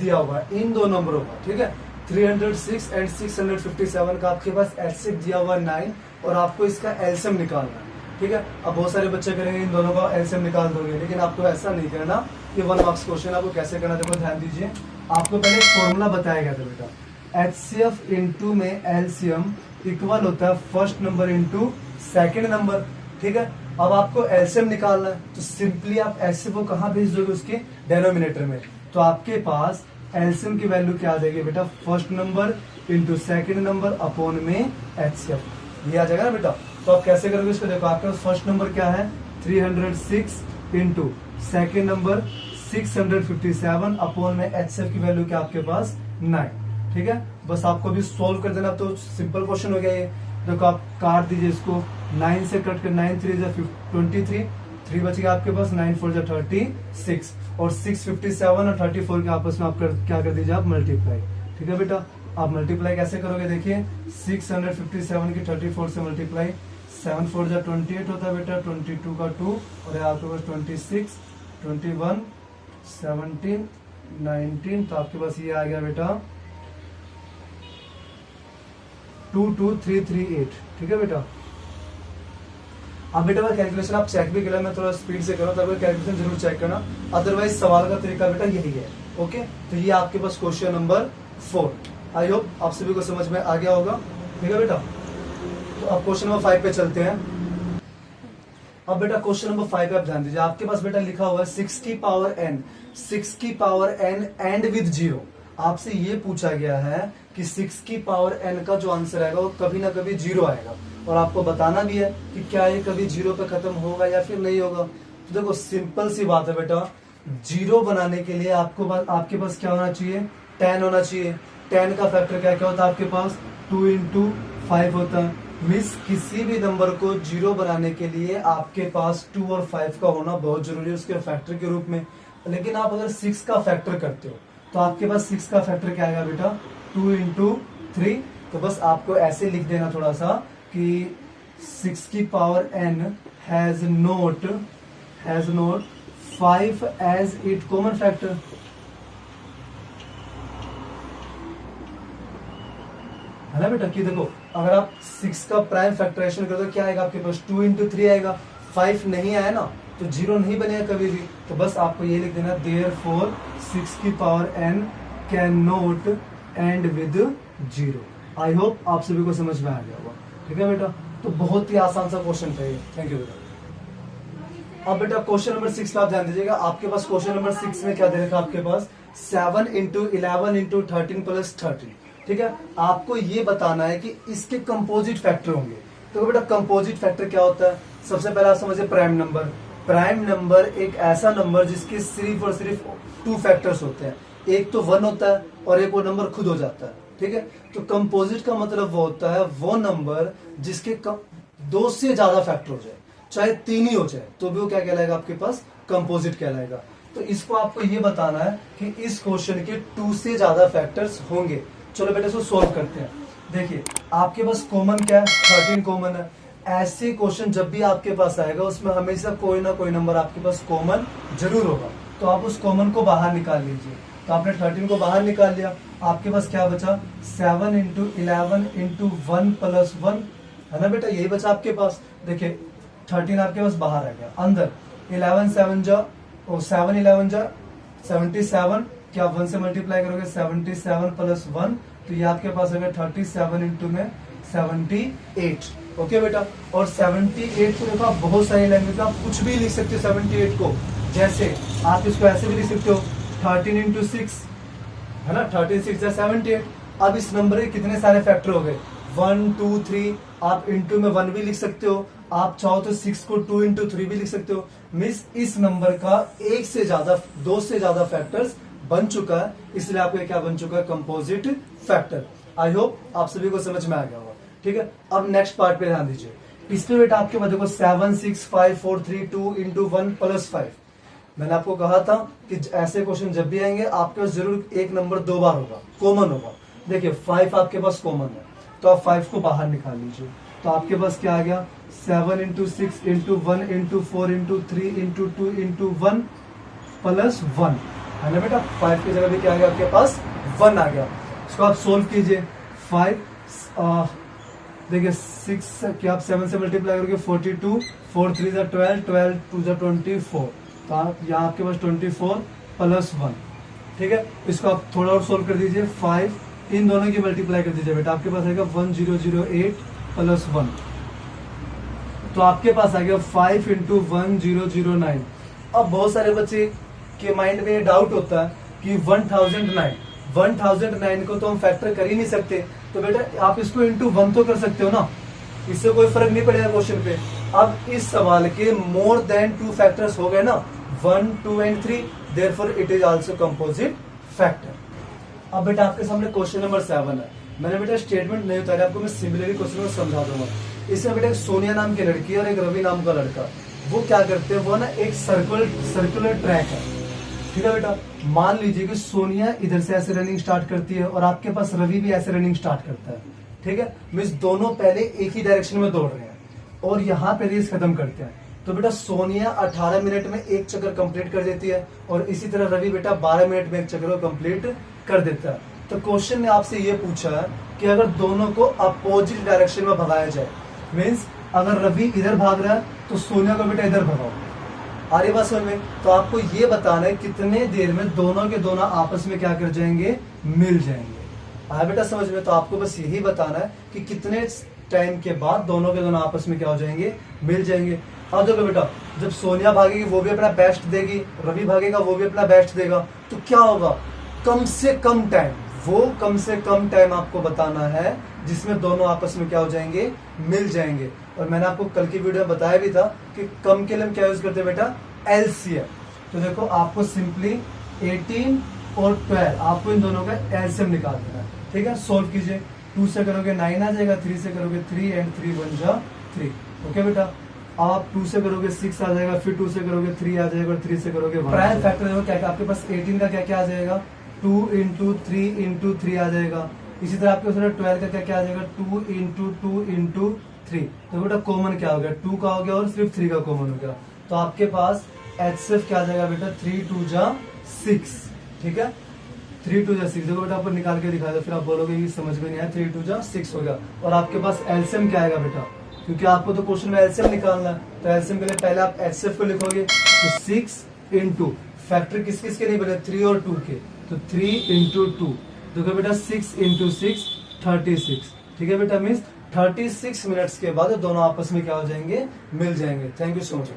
दिया हुआ है इन दो नंबरों का, ठीक है। 306 एंड 657 का आपके पास एचसीएफ दिया हुआ है 9 और आपको इसका एलसीएम निकालना है, ठीक है। अब बहुत सारे बच्चे करेंगे इन दोनों का एलसीएम निकाल दोगे, लेकिन आपको ऐसा नहीं करना। ये 1 मार्क्स क्वेश्चन आपको कैसे करना, देखो ध्यान दीजिए। आपको पहले फॉर्मूला बताया गया था बेटा, एचसीएफ इंटू में एलसीएम इक्वल होता है first number into second number, ठीक है। अब आपको एलसीएम निकालना है, तो सिंपली आप एचसीएफ को कहाँ भेज दोगे, उसके डेनोमिनेटर में। तो आपके पास एलसीएम की वैल्यू क्या आ जाएगी बेटा, first number into second number upon में एचसीएफ, ये आ जाएगा ना बेटा। तो आप कैसे करोगे इसको, देखो आपके पास फर्स्ट नंबर क्या है 306 इंटू सेकेंड नंबर 657 अपॉन में एचसीएफ की वैल्यू क्या आपके पास 9, ठीक है। बस आपको भी सोल्व कर देना, तो सिंपल क्वेश्चन हो गया ये। देखो आप काट दीजिए इसको, 9 से कट कर 9 3 जा 23, 3 बच गया आपके पास, 9 4 जा 36 और 657 और 34 के आपस में आप क्या कर दीजिए आप मल्टीप्लाई, ठीक है बेटा। आप मल्टीप्लाई कैसे करोगे, देखिए 657 की 34 से मल्टीप्लाई, 7 4 जा 28 होता है बेटा, 22 का 2 और आपके पास 26 21 17 19, तो आपके पास ये आ गया बेटा 22338, ठीक है बेटा। अब बेटा कैलकुलेशन आप चेक भी कर, मैं थोड़ा स्पीड से करूँ, तब कैलकुलेशन जरूर चेक करना, अदरवाइज सवाल का तरीका बेटा यही है, ओके। तो ये आपके पास क्वेश्चन नंबर 4, आई होप आप सभी को समझ में आ गया होगा, ठीक है बेटा। तो अब क्वेश्चन नंबर 5 पे चलते हैं। अब बेटा क्वेश्चन नंबर 5 पे आप ध्यान दीजिए, आपके पास बेटा लिखा हुआ है 6 की पावर n एंड विद 0। आपसे ये पूछा गया है कि 6 की पावर n का जो आंसर आएगा वो कभी ना कभी 0 आएगा, और आपको बताना भी है कि क्या ये कभी 0 पे खत्म होगा या फिर नहीं होगा। तो देखो सिंपल सी बात है बेटा, 0 बनाने के लिए आपके पास क्या होना चाहिए, 10 होना चाहिए। 10 का फैक्टर क्या क्या होता है आपके पास, 2 इंटू 5 होता है। मिस किसी भी नंबर को 0 बनाने के लिए आपके पास 2 और 5 का होना बहुत जरूरी है उसके फैक्टर के रूप में। लेकिन आप अगर 6 का फैक्टर करते हो तो आपके पास 6 का फैक्टर क्या आएगा बेटा, 2 इंटू 3। तो बस आपको ऐसे लिख देना थोड़ा सा कि 6 की power n has not 5 as it common factor, है ना बेटा। कि देखो अगर आप 6 का प्राइम फैक्टराइजेशन करो तो क्या आएगा आपके पास, 2 इंटू 3 आएगा, 5 नहीं आया ना तो 0 नहीं बनेगा कभी भी। तो बस आपको ये लिख देना, देयरफॉर 6 की power n can not and with 0। I hope आप सभी को समझ में आ गया होगा, ठीक है बेटा। तो बहुत ही आसान सा क्वेश्चन था ये, थैंक यू बेटा। अब बेटा क्वेश्चन नंबर 6 पे आप ध्यान दीजिएगा, आपके पास क्वेश्चन नंबर 6 में क्या दे रखा है आपके पास, 7 इंटू 11 इंटू 13 प्लस 13, ठीक है। आपको ये बताना है कि इसके कंपोजिट फैक्टर होंगे। तो बेटा कंपोजिट फैक्टर क्या होता है, सबसे पहले आप समझिए प्राइम नंबर। प्राइम नंबर एक ऐसा नंबर जिसके सिर्फ और सिर्फ 2 फैक्टर्स होते हैं, एक तो 1 होता है और एक वो नंबर खुद हो जाता है, ठीक है। तो कंपोजिट का मतलब वो होता है वो नंबर जिसके 2 से ज्यादा फैक्टर हो जाए, चाहे 3 ही हो जाए तो भी वो क्या कहलाएगा आपके पास, कंपोजिट कहलाएगा। तो इसको आपको ये बताना है कि इस क्वेश्चन के 2 से ज्यादा फैक्टर्स होंगे। चलो बेटा इसको सोल्व करते हैं। देखिए आपके पास कॉमन क्या है, 13 कॉमन है। ऐसे क्वेश्चन जब भी आपके पास आएगा उसमें हमेशा कोई ना कोई नंबर आपके पास कॉमन जरूर होगा, तो आप उस कॉमन को बाहर निकाल लीजिए। तो आपने 13 को बाहर निकाल लिया, आपके पास क्या बचा, 7 इंटू 11 इंटू 1 प्लस 1, है ना बेटा, यही बचा आपके पास। देखिए 13 आपके पास बाहर आ गया, अंदर 11 7 जा 7 11 जा 77, क्या 1 से मल्टीप्लाई करोगे 77 प्लस 1, तो ये आपके पास होगा 37 इंटू में 78, ओके बेटा। और 78 को देखो आप बहुत सारी लैंग्वेज में आप कुछ भी लिख सकते हो 78 को, जैसे आप इसको ऐसे भी लिख सकते हो 13 इंटू 6, है ना, 13 6 78। अब इस नंबर के कितने सारे फैक्टर हो गए, 1 2 3, आप इंटू में 1 भी लिख सकते हो, आप चाहो तो 6 को 2 इंटू 3 भी लिख सकते हो। मिस इस नंबर का 1 से ज्यादा 2 से ज्यादा फैक्टर्स बन चुका है, इसलिए आपको क्या बन चुका है, कंपोजिट फैक्टर। आई होप आप सभी को समझ में आ गया होगा, ठीक है। अब नेक्स्ट पार्ट पे ध्यान दीजिए, इसमें बेटा आपके पास देखो 7 6 5 4 3 2 इंटू 1 प्लस 5। मैंने आपको कहा था कि ऐसे क्वेश्चन जब भी आएंगे आपके पास जरूर एक नंबर 2 बार होगा, कॉमन होगा। देखिए 5 आपके पास कॉमन है, तो आप 5 को बाहर निकाल लीजिए। तो आपके पास क्या आ गया, 7 into 6 into 1 into 4 into 3 into 2 into 1 plus 1, है ना बेटा। 5 की जगह भी क्या आ गया आपके पास 1 आ गया। इसको आप सोल्व कीजिए। 5 देखिए 6 कि आप 7 से मल्टीप्लाई करोगे 42, 4 3 जा 12, 12 2 जा 24, तो आप यहाँ आपके पास 24 प्लस 1, ठीक है। इसको आप थोड़ा और सोल्व कर दीजिए। 5 इन दोनों की मल्टीप्लाई कर दीजिए बेटा, आपके पास आएगा 1008 प्लस 1, तो आपके पास आ गया 5 इंटू 1009। अब बहुत सारे बच्चे के माइंड में ये डाउट होता है कि 1009 को तो हम फैक्टर कर ही नहीं सकते, तो बेटा आप इसको इंटू 1 तो कर सकते हो ना, इससे कोई फर्क नहीं पड़ेगा क्वेश्चन पे। अब इस सवाल के मोर देन 2 फैक्टर्स हो गए ना, 1 2 and 3, therefore it is also composite factor. अब बेटा आपके सामने क्वेश्चन नंबर 7 है। मैंने बेटा स्टेटमेंट नहीं उतारा, आपको मैं सिमिलरली क्वेश्चन में समझा दूंगा। इसमें बेटा एक सोनिया नाम की लड़की और एक रवि नाम का लड़का, वो क्या करते हैं, वो ना एक सर्कुलर ट्रैक है, ठीक है बेटा। मान लीजिए कि सोनिया इधर से ऐसे रनिंग स्टार्ट करती है और आपके पास रवि भी ऐसे रनिंग स्टार्ट करता है, ठीक है। मींस दोनों पहले एक ही डायरेक्शन में दौड़ रहे हैं और यहाँ पे रेस खत्म करते हैं। तो बेटा सोनिया 18 मिनट में एक चक्कर कंप्लीट कर देती है और इसी तरह रवि बेटा 12 मिनट में एक चक्कर को कंप्लीट कर देता है। तो क्वेश्चन ने आपसे ये पूछा है कि अगर दोनों को अपोजिट डायरेक्शन में भगाया जाए, मीन्स अगर रवि इधर भाग रहा है तो सोनिया को बेटा इधर भगाओ। आ रही बात समझ में? तो आपको ये बताना है कितने देर में दोनों के दोनों आपस में क्या कर जाएंगे, मिल जाएंगे। आया बेटा समझ में? तो आपको बस यही बताना है कि कितने टाइम के बाद दोनों के दोनों आपस में क्या हो जाएंगे, मिल जाएंगे। अब देखो बेटा, जब सोनिया भागेगी वो भी अपना बेस्ट देगी, रवि भागेगा वो भी अपना बेस्ट देगा, तो क्या होगा, कम से कम टाइम आपको बताना है जिसमें दोनों आपस में क्या हो जाएंगे, मिल जाएंगे। और मैंने आपको कल की वीडियो में बताया भी था कि कम के लिए हम क्या यूज करते हैं बेटा, एलसीएम। तो देखो आपको सिंपली 18 और 12 आपको इन दोनों का एलसीएम निकाल देना है, ठीक है। सोल्व कीजिए, 2 से करोगे 9 आ जाएगा, 3 से करोगे 3 एंड 3 1 जा 3, ओके बेटा। आप 2 से करोगे 6 आ जाएगा, फिर 2 से करोगे 3 आ जाएगा और 3 से करोगे 1। प्राइम फैक्टर देखो क्या आपके पास 18 का क्या आ जाएगा, 2 इंटू 3 इंटू 3 आ जाएगा। इसी तरह आपके पास 12 का क्या आ जाएगा, 2 इंटू 2 इंटू 3। तो बेटा कॉमन क्या हो गया, 2 का हो गया और सिर्फ 3 का कॉमन हो गया। तो आपके पास एचसीएफ क्या आ जाएगा बेटा, 3 2 जा 6, ठीक है। 3 2 जा 6 देखो बेटा, आपको निकाल के दिखा दो, फिर आप बोलोगे ये समझ में नहीं आया, 3 2 जा 6 हो गया। और आपके पास एलसीएम क्या आएगा बेटा, क्योंकि आपको तो क्वेश्चन में एलसीएम निकालना है, तो एलसीएम के लिए पहले आप एचसीएफ को लिखोगे, तो 6 इंटू फैक्टर किस किस के नहीं बने, 3 और 2 के, तो 3 इंटू 2 देखो बेटा 6 इंटू 6 36, ठीक है बेटा। मीन्स 36 मिनट्स के बाद दोनों आपस में क्या हो जाएंगे, मिल जाएंगे। Thank you so much.